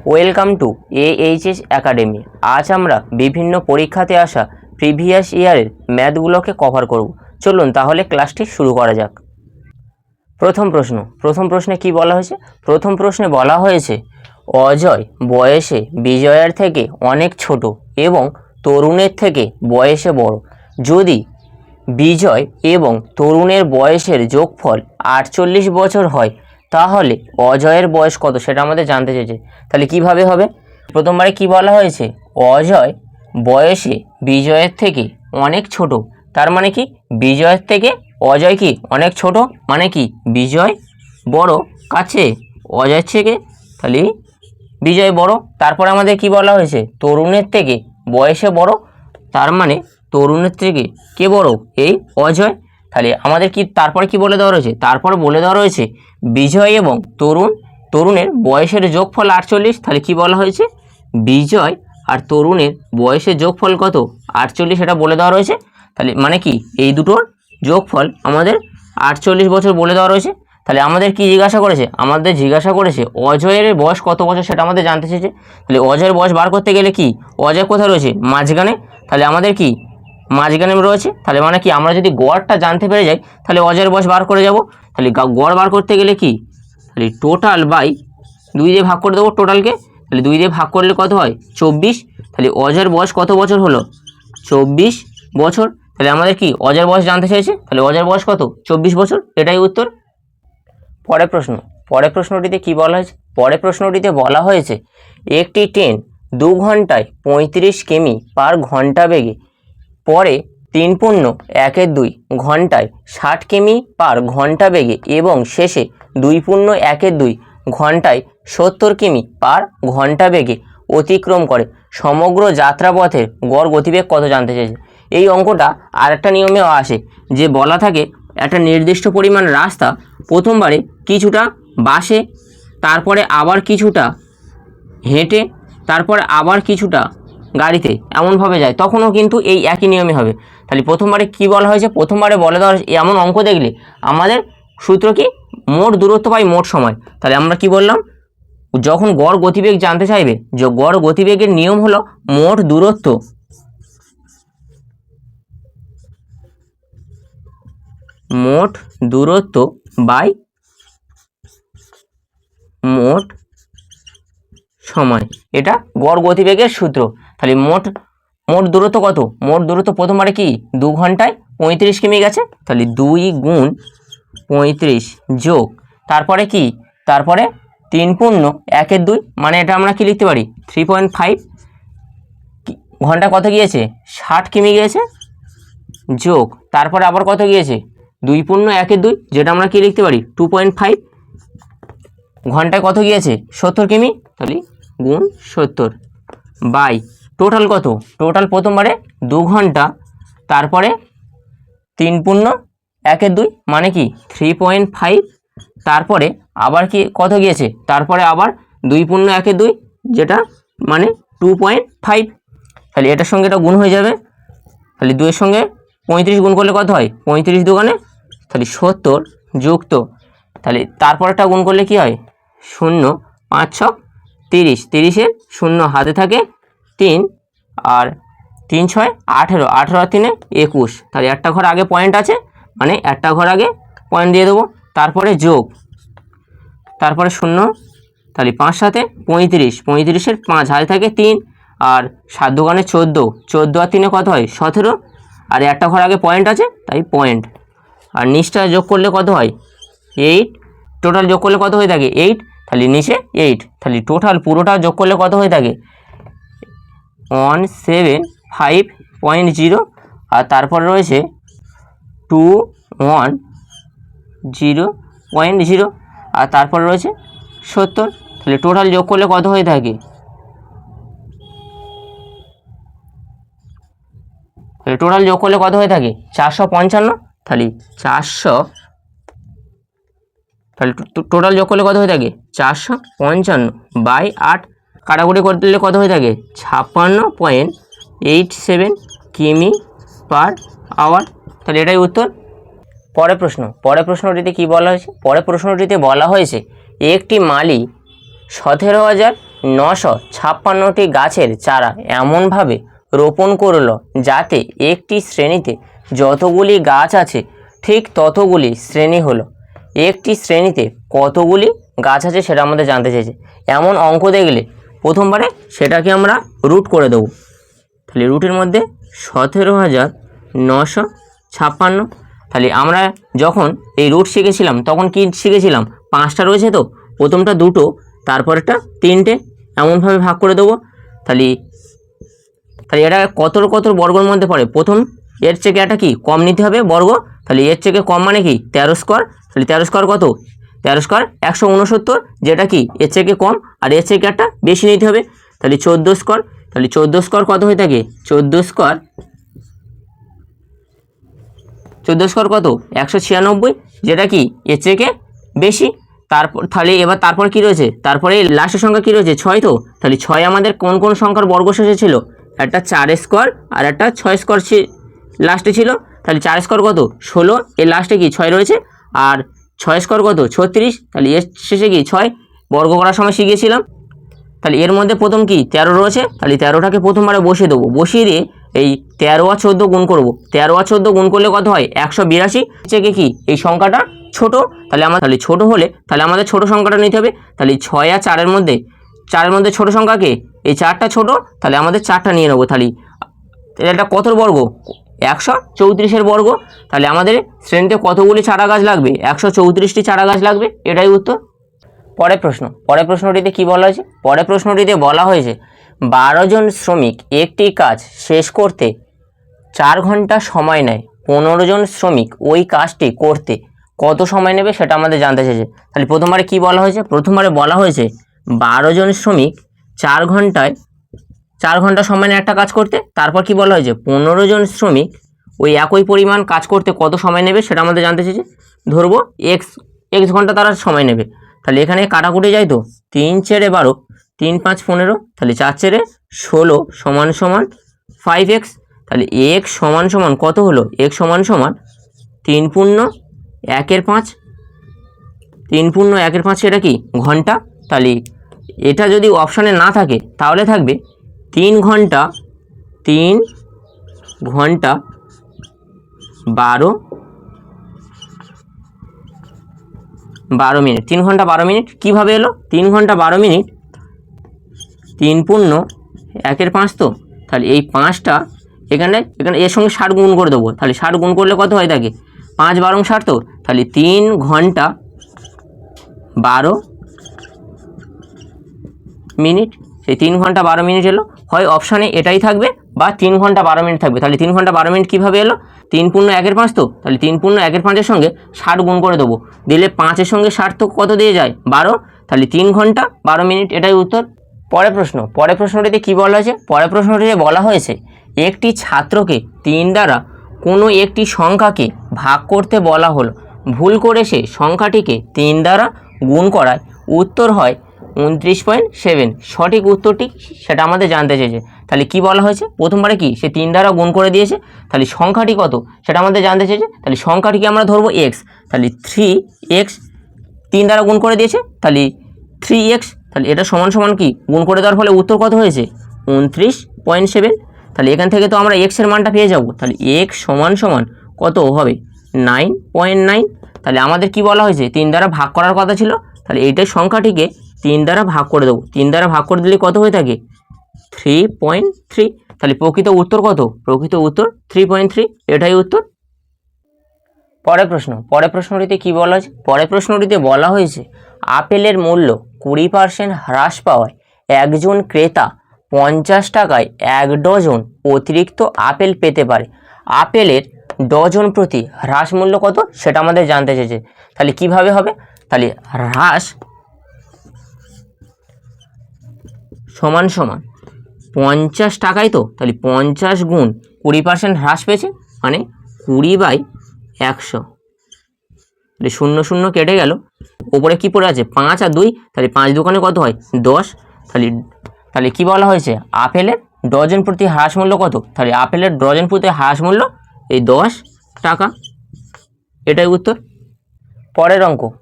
Welcome to AHS academy. আজ আমরা বিভিন্ন পরীক্ষাতে আসা প্রিভিয়াস ইয়ারের ম্যাথগুলোকে কভার করব। চলুন তাহলে ক্লাসটি শুরু করা যাক। প্রথম প্রশ্নে কি বলা হয়েছে? প্রথম প্রশ্নে বলা হয়েছে অজয় বয়সে বিজয়ের থেকে অনেক ছোট এবং তরুণের থেকে বয়সে বড়। যদি বিজয় এবং তরুণের বয়সের যোগফল 48 বছর হয় তাহলে অজয়ের বয়স কত সেটা আমাদের জানতে চেয়েছে। তাহলে কিভাবে হবে? প্রথমবারে কি বলা হয়েছে? অজয় বয়সে বিজয়ের থেকে অনেক ছোট, তার মানে কি বিজয়ের থেকে অজয় কি অনেক ছোট, মানে কি বিজয় বড় কাছে অজয়ের থেকে, তাহলে বিজয় বড়। তারপরে আমাদের কি বলা হয়েছে? তরুণের থেকে বয়সে বড়, তার মানে তরুণের থেকে কে বড়? এই অজয়। তাহলে আমাদের কি তারপরে কি বলে দেওয়া রয়েছে? তারপরে বলে দেওয়া রয়েছে বিজয় এবং তরুণের বয়সের যোগফল 48। তাহলে কি বলা হয়েছে? বিজয় আর তরুণের বয়সের যোগফল কত? 48, এটা বলে দেওয়া রয়েছে। তাহলে মানে কি এই দুটোর যোগফল আমাদের 48 বছর বলে দেওয়া রয়েছে। তাহলে আমাদের কি জিজ্ঞাসা করেছে? আমাদের জিজ্ঞাসা করেছে অজয়ের বয়স কত বছর সেটা আমাদের জানতে চেয়েছে। তাহলে অজয়ের বয়স বার করতে গেলে কি অজয় কোথায় রয়েছে? মাঝখানে। তাহলে আমাদের কি মাঝখানে রয়েছে, তাহলে মানে কি আমরা যদি গড়টা জানতে পেরে যাই তাহলে অজয়ের বয়স বার করে যাব। তাহলে গড় বার করতে গেলে কি, তাহলে টোটাল বাই 2 দিয়ে ভাগ করে দেবো টোটালকে। তাহলে 2 দিয়ে ভাগ করলে কত হয়? 24। তাহলে অজয়ের বয়স কত বছর হলো? 24 বছর। তাহলে আমাদের কি অজয়ের বয়স জানতে চাইছে, তাহলে অজয়ের বয়স কত? 24 বছর, এটাই উত্তর। পরের প্রশ্নটিতে কি বলা হয়েছে? পরের প্রশ্নটিতে বলা হয়েছে একটি ট্রেন 2 ঘন্টায় 35 কিমি পার ঘন্টা বেগে, পরে 3.12 ঘন্টায় 60 কিমি পার ঘন্টা বেগে এবং শেষে 2.12 ঘন্টায় 70 কিমি পার ঘন্টা বেগে অতিক্রম করে। সমগ্র যাত্রাপথের গড় গতিবেগ কত জানতে চাইছে। এই অঙ্কটা আরেকটা নিয়মেও আসে, যে বলা থাকে একটা নির্দিষ্ট পরিমাণ রাস্তা প্রথমবারে কিছুটা বাসে, তারপরে আবার কিছুটা হেঁটে, তারপরে আবার কিছুটা গাড়িতে, এমনভাবে যায়, তখনও কিন্তু এই একই নিয়মে হবে। তাহলে প্রথমবারে কি বলা হয়েছে? প্রথমবারে বলে দেওয়া হয়েছে এমন অঙ্ক দেখলে আমাদের সূত্র কি মোট দূরত্ব বাই মোট সময়। তাহলে আমরা কি বললাম? যখন গড় গতিবেগ জানতে চাইবে, যে গড় গতিবেগের নিয়ম হলো মোট দূরত্ব বাই মোট সময়, এটা গড় গতিবেগের সূত্র। তাহলে মোট দূরত্ব কত? মোট দূরত্ব প্রথমবারে কি 2 ঘন্টায় 35 কিমি গেছে, তাহলে 2 গুণ 35 যোগ তারপরে কি, তারপরে 3.12, মানে এটা আমরা কি লিখতে পারি 3.5 ঘন্টা কত গিয়েছে? 60 কিমি গিয়েছে, যোগ তারপরে আবার কত গিয়েছে? 2.12, যেটা আমরা কি লিখতে পারি 2.5 ঘন্টায় কত গিয়েছে? 70 কিমি, তাহলে গুণ 70 বাই টোটাল কত? টোটাল প্রথমবারে 2 ঘন্টা, তারপরে 3.12 মানে কি 3.5, তারপরে আবার কি কত গিয়েছে? তারপরে আবার 2.12, যেটা মানে 2.5। তাহলে এটার সঙ্গে এটা গুণ হয়ে যাবে। তাহলে 2 এর সঙ্গে 35 গুণ করলে কত হয়? 35 দুগুণে, তাহলে 70 যুক্ত, তাহলে তারপরটা গুণ করলে কি হয়? 0 5 6 30, 30-এর 0 হাতে থাকে 3, আর 3 6 18, 18 আর 3 21, তাহলে একটা ঘর আগে পয়েন্ট আছে, মানে একটা ঘর আগে পয়েন্ট দিয়ে দেবো, তারপরে যোগ, তারপরে 0, তাহলে 5 7 35, 35-এর 5 হাতে থাকে 3, আর 7 দুগুণে 14, 14 আর 3 কত হয়? 17, আর একটা ঘর আগে পয়েন্ট আছে তাই পয়েন্ট, আর নিচটা যোগ করলে কত হয়? 8, টোটাল যোগ করলে কত হয়ে থাকে? 8, তাহলে নিচে 8, তাহলে টোটাল পুরোটা যোগ করলে কত হয়ে থাকে? 175.0, আর তারপর রয়েছে 210.0, আর তারপর রয়েছে 70, তাহলে টোটাল যোগ করলে কত হয়ে থাকে? টোটাল যোগ করলে কত হয়ে থাকে? 455, তাহলে 400, তাহলে টোটাল যোগ করলে কত হয়ে থাকে? 455 বাই 8, কাটাকুটি করতে দিলে কত হয়ে থাকে? 56.87 কিমি পার আওয়ার। তাহলে এটাই উত্তর। পরের প্রশ্নটিতে কি বলা হয়েছে? পরের প্রশ্নটিতে বলা হয়েছে একটি মালি 17,000 956টি গাছের চারা এমনভাবে রোপণ করলো যাতে একটি শ্রেণীতে যতগুলি গাছ আছে ঠিক ততগুলি শ্রেণী হলো। একটি শ্রেণীতে কতগুলি গাছ আছে সেটা আমাদের জানতে চেয়েছে। এমন অঙ্ক দেখলে প্রথমবারে সেটাকে আমরা রুট করে দেবো। তাহলে রুটের মধ্যে 17,956। তাহলে আমরা যখন এই রুট শিখেছিলাম তখন কি শিখেছিলাম, 5টা রয়েছে তো, প্রথমটা 2টো, তারপরেরটা 3টে, এমনভাবে ভাগ করে দেবো। তাহলে এটা কত বর্গের মধ্যে পড়ে, প্রথম এর থেকে একটা কি কম নিতে হবে বর্গ। তাহলে এর থেকে কম মানে কি 13 স্কোয়ার। তাহলে 13 স্কোয়ার কত, 13 স্কোয়ার 169, যেটা কি এর থেকে কম, আর এর থেকে একটা বেশি নিতে হবে। তাহলে 14 স্কোয়ার। তাহলে 14 স্কোয়ার কত হয়ে থাকে, 14 স্কোয়ার কত 196, যেটা কি এর থেকে বেশি। তারপর কি রয়েছে, তারপরে লাস্টের সংখ্যা কি রয়েছে, 6 তো। তাহলে 6 আমাদের কোন কোন সংখ্যার বর্গশেষে ছিল, একটা 4 স্কোয়ার আর একটা 6 স্কোয়ার লাস্টে ছিল। তাহলে 4 স্কোয়ার কত 16, এর লাস্টে কি 6 রয়েছে, আর 6 স্কোয়ার কত 36। তাহলে এর শেষে কি 6 বর্গ করার সময় শিখেছিলাম। তাহলে এর মধ্যে প্রথম কি 13 রয়েছে, তাহলে 13টাকে প্রথমবারে বসিয়ে দেবো। বসিয়ে দিয়ে এই 13 আর 14 গুণ করবো। 13 আর 14 গুণ করলে কত হয়, 182। থেকে কি এই সংখ্যাটা ছোট, তাহলে ছোট হলে তাহলে আমাদের ছোট সংখ্যাটা নিতে হবে। তাহলে 6 আর 4-এর মধ্যে ছোট সংখ্যাকে, এই 4টা ছোট, তাহলে আমাদের 4টা নিয়ে নেবো। তাহলে এটা কতর বর্গ, 134-এর বর্গ। তাহলে আমাদের শ্রেণীতে কতগুলি চারা গাছ লাগবে, 134টি চারা গাছ লাগবে, এটাই উত্তর। পরের প্রশ্নটিতে কি বলা হয়েছে, পরের প্রশ্নটিতে বলা হয়েছে 12 জন শ্রমিক একটি কাজ শেষ করতে 4 ঘন্টা সময় নেয়, 15 জন শ্রমিক ওই কাজটি করতে কত সময় নেবে সেটা আমাদের জানতে চেয়েছে। তাহলে প্রথমবারে কি বলা হয়েছে, প্রথমবারে বলা হয়েছে 12 জন শ্রমিক 4 ঘন্টা সময় নেয় একটা কাজ করতে। তারপর কি বলা হয়েছে 15 জন শ্রমিক ওই একই পরিমাণ কাজ করতে কত সময় নেবে সেটা আমাদের জানতে চেয়েছে। ধরবো এক্স ঘন্টা তারা সময় নেবে। তাহলে এখানে কাটাকুটি যায় তো, 3 × 12, 3 × 5 = 15, তাহলে 4 × 16 = 5x। তাহলে x সমান কত হলো, x সমান 3 × 1/5, 3 × 1/5 এটা কি ঘন্টা। তাহলে এটা যদি অপশানে না থাকে তাহলে থাকবে 3 ঘন্টা 12 মিনিট। 3 ঘন্টা 12 মিনিট কীভাবে এলো, 3 ঘন্টা 12 মিনিট 3 × 1/5 তো। তাহলে এই 5টা এখানে এর সঙ্গে 60 গুণ করে দেবো। তাহলে 60 গুণ করলে কত হয় থাকে, 5 × 12 = 60 তো। তাহলে 3 ঘন্টা 12 মিনিট, সেই 3 ঘন্টা 12 মিনিট এলো। হয় অপশানে এটাই থাকবে বা 3 ঘন্টা 12 মিনিট থাকবে। তাহলে 3 ঘন্টা 12 মিনিট কীভাবে এলো, 3 × 1/5 তো। তাহলে 3 × 1/5-এর সঙ্গে 60 গুণ করে দেবো, দিলে 5-এর সঙ্গে 60 তো কত দিয়ে যায়, 12। তাহলে 3 ঘন্টা 12 মিনিট, এটাই উত্তর। পরের প্রশ্নটিতে কি বলা হয়েছে, পরের প্রশ্নটিতে বলা হয়েছে একটি ছাত্রকে 3 দ্বারা কোনো একটি সংখ্যাকে ভাগ করতে বলা হলো, ভুল করে সে সংখ্যাটিকে 3 দ্বারা গুণ করায় উত্তর হয় 29.7। সঠিক উত্তরটি সেটা আমাদের জানতে চেয়েছে। তাহলে কি বলা হয়েছে, প্রথমবারে কি সে 3 দ্বারা গুণ করে দিয়েছে, তাহলে সংখ্যাটি কত সেটা আমাদের জানতে চেয়েছে। তাহলে সংখ্যাটিকে আমরা ধরবো x। তাহলে 3x 3 দ্বারা গুণ করে দিয়েছে, তাহলে 3x। তাহলে এটা সমান কি গুণ করে দেওয়ার ফলে উত্তর কত হয়েছে, 29.7। তাহলে এখান থেকে তো আমরা x এর মানটা পেয়ে যাব। তাহলে x সমান কত হবে, 9.9। তাহলে আমাদের কি বলা হয়েছে, 3 দ্বারা ভাগ করার কথা ছিল। তাহলে এইটাই সংখ্যাটিকে 3 দ্বারা ভাগ করে দেবো। 3 দ্বারা ভাগ করে দিলে কত হয়ে থাকে, 3.3। তাহলে প্রকৃত উত্তর কত, প্রকৃত উত্তর 3.3, এটাই উত্তর। পরের প্রশ্নটিতে কি বলা হয়েছে, পরের প্রশ্নটিতে বলা হয়েছে আপেলের মূল্য 20% হ্রাস পাওয়ায় একজন ক্রেতা 50 টাকায় 1 ডজন অতিরিক্ত আপেল পেতে পারে। আপেলের ডজন প্রতি হ্রাস মূল্য কত সেটা আমাদের জানতে চেয়েছে। তাহলে কিভাবে হবে, তাহলে হ্রাস সমান 50 টাকায় তো। তাহলে 50 গুণ 20% হ্রাস পেয়েছে, মানে 20/100। তাহলে 0 0 কেটে গেল, ওপরে কি পড়ে আছে 5 আর 2, তাহলে 5 দোকানে কত হয় 10। তাহলে কি বলা হয়েছে, আপেলের ডজন প্রতি হ্রাস মূল্য কত, তাহলে আপেলের ডজন প্রতি হ্রাস মূল্য এই 10 টাকা, এটাই উত্তর।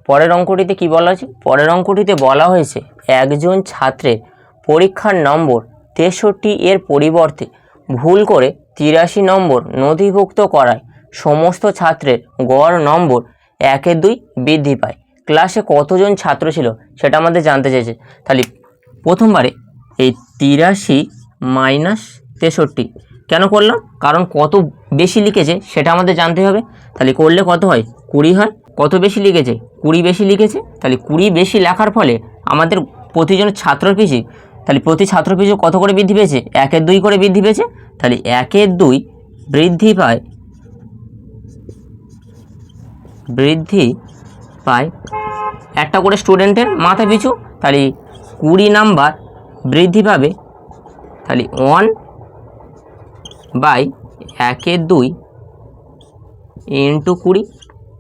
পরের অঙ্কটিতে কি বলা হয়েছে, পরের অঙ্কটিতে বলা হয়েছে একজন ছাত্রের পরীক্ষার নম্বর 63 এর পরিবর্তে ভুল করে 83 নম্বর নথিভুক্ত করায় সমস্ত ছাত্রের গড় নম্বর 1-2 বৃদ্ধি পায়। ক্লাসে কতজন ছাত্র ছিল সেটা আমাদের জানতে চেয়েছে। তাহলে প্রথমবারে এই 83 মাইনাস 63 কেন করলাম, কারণ কত বেশি লিখেছে সেটা আমাদের জানতে হবে। তাহলে করলে কত হয়, 20 হয়। কত বেশি লিখেছে, 20 বেশি লিখেছে। তাহলে 20 বেশি লেখার ফলে আমাদের প্রতিজন ছাত্র পিছু, তাহলে প্রতি ছাত্র পিছু কত করে বৃদ্ধি পেয়েছে, 1-2 করে বৃদ্ধি পেয়েছে। তাহলে 1-2 বৃদ্ধি পায় একটা করে স্টুডেন্টের মাথা পিছু। তাহলে 20 নাম্বার বৃদ্ধি পাবে। তাহলে 1/1/2 ইন্টু 20।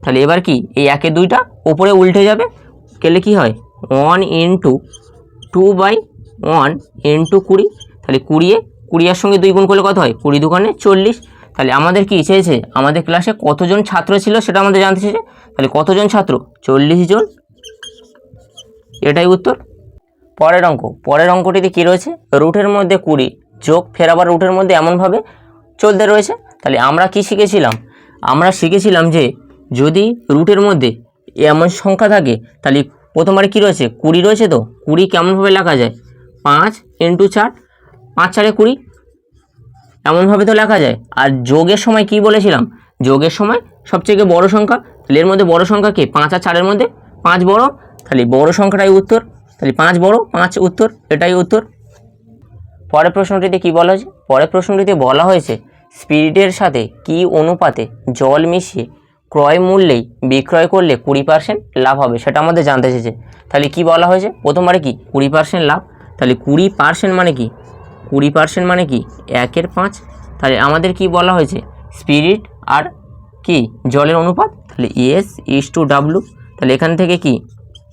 তাহলে এবার কি এই 1-2টা ওপরে উল্টে যাবে, গেলে কি হয় 1 ইন্টু 2/1 ইন্টু 20। তাহলে 20 সঙ্গে 2 গুণ করলে কত হয়, 20 দুগুণে 40। তাহলে আমাদের কি চেয়েছে, আমাদের ক্লাসে কতজন ছাত্র ছিল সেটা আমাদের জানতে চেয়েছে। তাহলে কতজন ছাত্র, 40 জন, এটাই উত্তর। পরের অঙ্কটিতে কী রয়েছে, রুটের মধ্যে 20 যোগ ফের আবার রুটের মধ্যে এমনভাবে চলতে রয়েছে। তাহলে আমরা কি শিখেছিলাম, আমরা শিখেছিলাম যে যদি রুটের মধ্যে এমন সংখ্যা থাকে তাহলে প্রথমবারে কী রয়েছে, 20 রয়েছে। তো 20 কেমনভাবে লেখা যায়, 5 × 4, 5×4 = 20, এমনভাবে তো লেখা যায়। আর যোগের সময় কি বলেছিলাম, যোগের সময় সবচেয়ে বড় সংখ্যা, তাহলে এর মধ্যে বড় সংখ্যা কে, 5 আর 4-এর মধ্যে 5 বড়। তাহলে বড় সংখ্যাটাই উত্তর। তাহলে 5 বড়, 5 উত্তর, এটাই উত্তর। পরের প্রশ্নটিতে কি বলা হয়েছে, পরের প্রশ্নটিতে বলা হয়েছে স্পিরিটের সাথে কি অনুপাতে জল মিশিয়ে ক্রয় মূল্যেই বিক্রয় করলে 20% লাভ হবে, সেটা আমাদের জানতে চেয়েছে। তাহলে কি বলা হয়েছে, প্রথমবারে কি 20% লাভ। তাহলে 20% মানে কি, 20% মানে কি 1/5। তাহলে আমাদের কি বলা হয়েছে, স্পিরিট আর কি জলের অনুপাত, তাহলে S:W। তাহলে এখান থেকে কি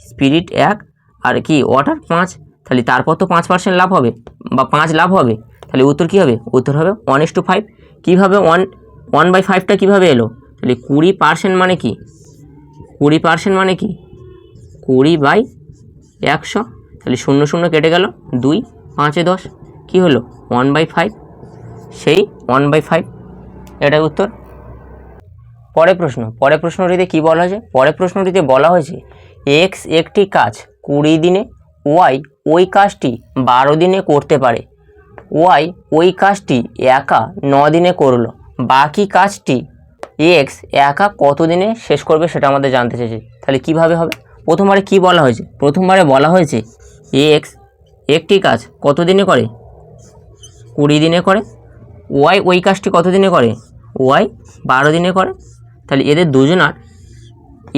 স্পিরিট 1 আর কি ওয়াটার 5, তাহলে তারপর তো 5% লাভ হবে বা 5 লাভ হবে। তাহলে উত্তর কী হবে, উত্তর হবে 1:5। কীভাবে 1/5টা কীভাবে এলো, তাহলে 20% মানে কি, 20% মানে কি 20/100। তাহলে 0 0 কেটে গেল, 2 5 10, কী হলো 1/5, সেই 1/5, এটাই উত্তর। পরের প্রশ্নটিতে কি বলা হয়েছে, পরের প্রশ্নটিতে বলা হয়েছে x একটি কাজ 20 দিনে, y ওই কাজটি 12 দিনে করতে পারে। y ওই কাজটি একা 9 দিনে করলো, বাকি কাজটি x একা কত দিনে শেষ করবে সেটা আমাদের জানতে চেয়েছে। তাহলে কিভাবে হবে, প্রথমবারে কি বলা হয়েছে, প্রথমবারে বলা হয়েছে x একটি কাজ কত দিনে করে, 20 দিনে করে। y ওই কাজটি কত দিনে করে, y 12 দিনে করে। তাহলে এদের দুজনার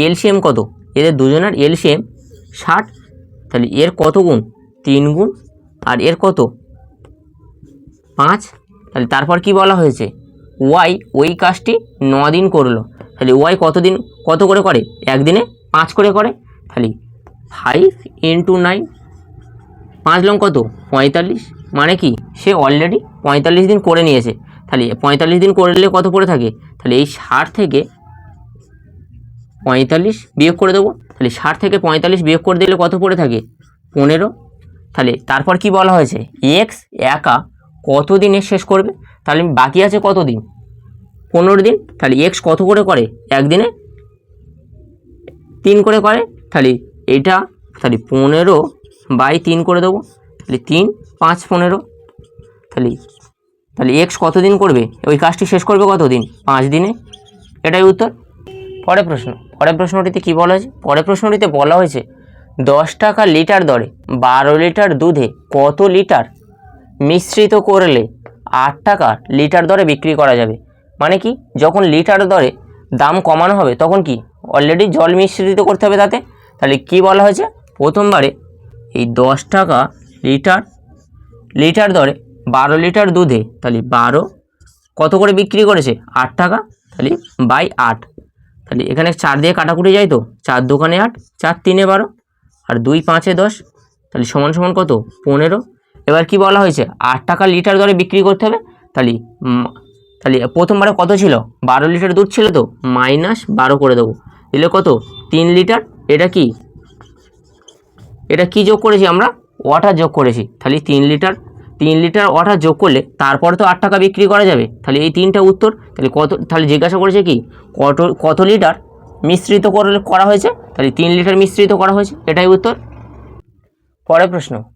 এলসিএম কত, এদের দুজনার এলসিএম 60। তাহলে এর কত গুণ, 3 গুণ, আর এর কত 5। তাহলে তারপর কি বলা হয়েছে, ওয়াই ওই কাজটি 9 দিন করলো। তাহলে ওয়াই কত করে করে, একদিনে 5 করে করে। তাহলে 5 × 9, 5 লং কত 45, মানে কি সে অলরেডি 45 দিন করে নিয়েছে। তাহলে 45 দিন করলে কত পড়ে থাকে, তাহলে এই 60 থেকে 45 বিয়োগ করে দেবো। তাহলে 60 থেকে 45 বিয়োগ করে দিলে কত পড়ে থাকে, 15। তাহলে তারপর কি বলা হয়েছে, এক্স একা কত দিনে শেষ করবে। তাহলে বাকি আছে কত দিন, 15 দিন। তাহলে এক্স কত করে করে, একদিনে 3 করে করে। তাহলে এটা তাহলে 15/3 করে দেবো। তাহলে 3 5 15। তাহলে এক্স কত দিন করবে, ওই কাজটি শেষ করবে কত দিন, 5 দিনে, এটাই উত্তর। পরের প্রশ্নটিতে কি বলা হয়েছে, পরের প্রশ্নটিতে বলা হয়েছে 10 টাকা লিটার দরে 12 লিটার দুধে কত লিটার মিশ্রিত করলে 8 টাকা লিটার দরে বিক্রি করা যাবে। মানে কি, যখন লিটার দরে দাম কমানো হবে তখন কি অলরেডি জল মিশ্রিত করতে হবে তাতে। তাহলে কি বলা হয়েছে, প্রথমবারে এই 10 টাকা লিটার দরে 12 লিটার দুধে, তাহলে 12 কত করে বিক্রি করেছে, 8 টাকা। তাহলে বাই 8। তাহলে এখানে 4 দিয়ে কাটাকুটি যায়, তো 4 দোকানে 8, 4 3 12, আর 2 5 10, তাহলে সমান সমান কত 15। এবার কি বলা হয়েছে, 8 টাকা লিটার দরে বিক্রি করতে হবে। তাহলে প্রথমবারে কত ছিল, 12 লিটার দুধ ছিল, তো -12 করে দেবো, দিলে কত 3 লিটার। এটা কি যোগ করেছি আমরা, ওয়াটার যোগ করেছি, তাহলে 3 লিটার ওয়াটার যোগ করলে তারপর তো 8 টাকা বিক্রি করা যাবে। তাহলে এই 3টা উত্তর। তাহলে তাহলে জিজ্ঞাসা করেছে কি কত লিটার মিশ্রিত করা হয়েছে, তাহলে 3 লিটার মিশ্রিত করা হয়েছে, এটাই উত্তর।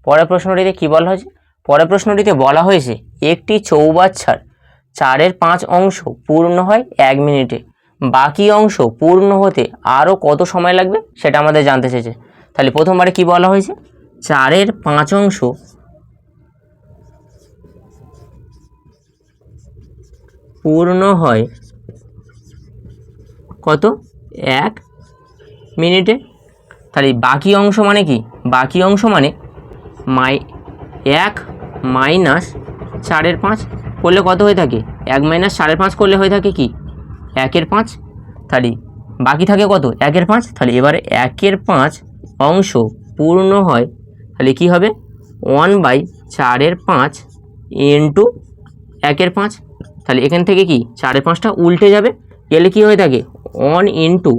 পরের প্রশ্নটিতে কি বলা হয়েছে? পরের প্রশ্নটিতে বলা হয়েছে একটি চৌবাচ্চার 4/5 অংশ পূর্ণ হয় 1 মিনিটে, বাকি অংশ পূর্ণ হতে আরও কত সময় লাগবে সেটা আমাদের জানতে চেয়েছে। তাহলে প্রথমবারে কি বলা হয়েছে? 4/5 অংশ পূর্ণ হয় কত? 1 মিনিটে। তাহলে বাকি অংশ মানে কি? বাকি অংশ মানে 1 মাইনাস 4/5 করলে কত হয়ে থাকে? 1 মাইনাস 5.5 করলে হয়ে থাকে কি? 1/5। তাহলে বাকি থাকে কত? 1/5। তাহলে এবারে 1/5 অংশ পূর্ণ হয়, তাহলে কি হবে? 1/4/5 ইন্টু 1/5। তাহলে এখান থেকে কি 4/5টা উল্টে যাবে, গেলে কি হয়ে থাকে? 1 ইন্টু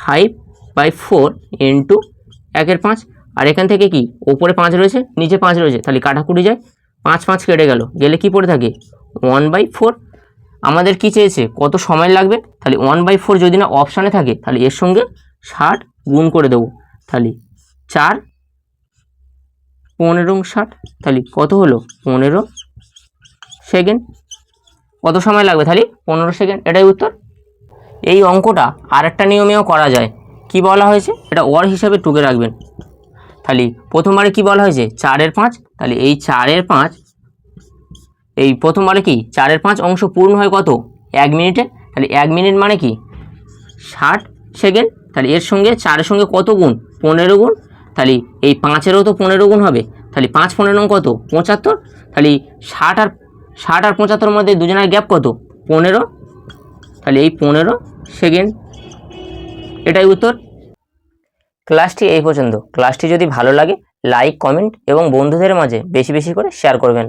5/4 ইন্টু 1/5। আর এখান থেকে কি ওপরে 5 রয়েছে, নিচে 5 রয়েছে, তাহলে কাটাকুটি যায়, 5 কেটে গেল, গেলে কি পড়ে থাকে? 1/4। আমাদের কি চেয়েছে? কত সময় লাগবে। তাহলে 1/4 যদি না অপশানে থাকে, তাহলে এর সঙ্গে 60 গুণ করে দেবো। তাহলে 4 15 60, তাহলে কত হলো? 15 সেকেন্ড। কত সময় লাগবে? তাহলে 15 সেকেন্ড, এটাই উত্তর। এই অঙ্কটা আরেকটা নিয়মেও করা যায়। কি বলা হয়েছে? এটা ওর হিসাবে টুকে রাখবেন। তাহলে প্রথমবারে কি বলা হয়েছে? 4/5। তাহলে এই 4/5, এই প্রথমবারে কি 4/5 অংশ পূর্ণ হয় কত? 1 মিনিটে। তাহলে 1 মিনিট মানে কি 60 সেকেন্ড। তাহলে এর সঙ্গে 4-এর সঙ্গে কত গুণ? 15 গুণ। তাহলে এই 5-এরও তো 15 গুণ হবে। তাহলে 5 15 কত? 75। তাহলে 60 আর 75-এর মধ্যে দুজনের গ্যাপ কত? 15। তাহলে এই 15 সেকেন্ড, এটাই উত্তর। ক্লাসটি এই পর্যন্ত। ক্লাসটি যদি ভালো লাগে লাইক, কমেন্ট এবং বন্ধুদের মাঝে বেশি বেশি করে শেয়ার করবেন।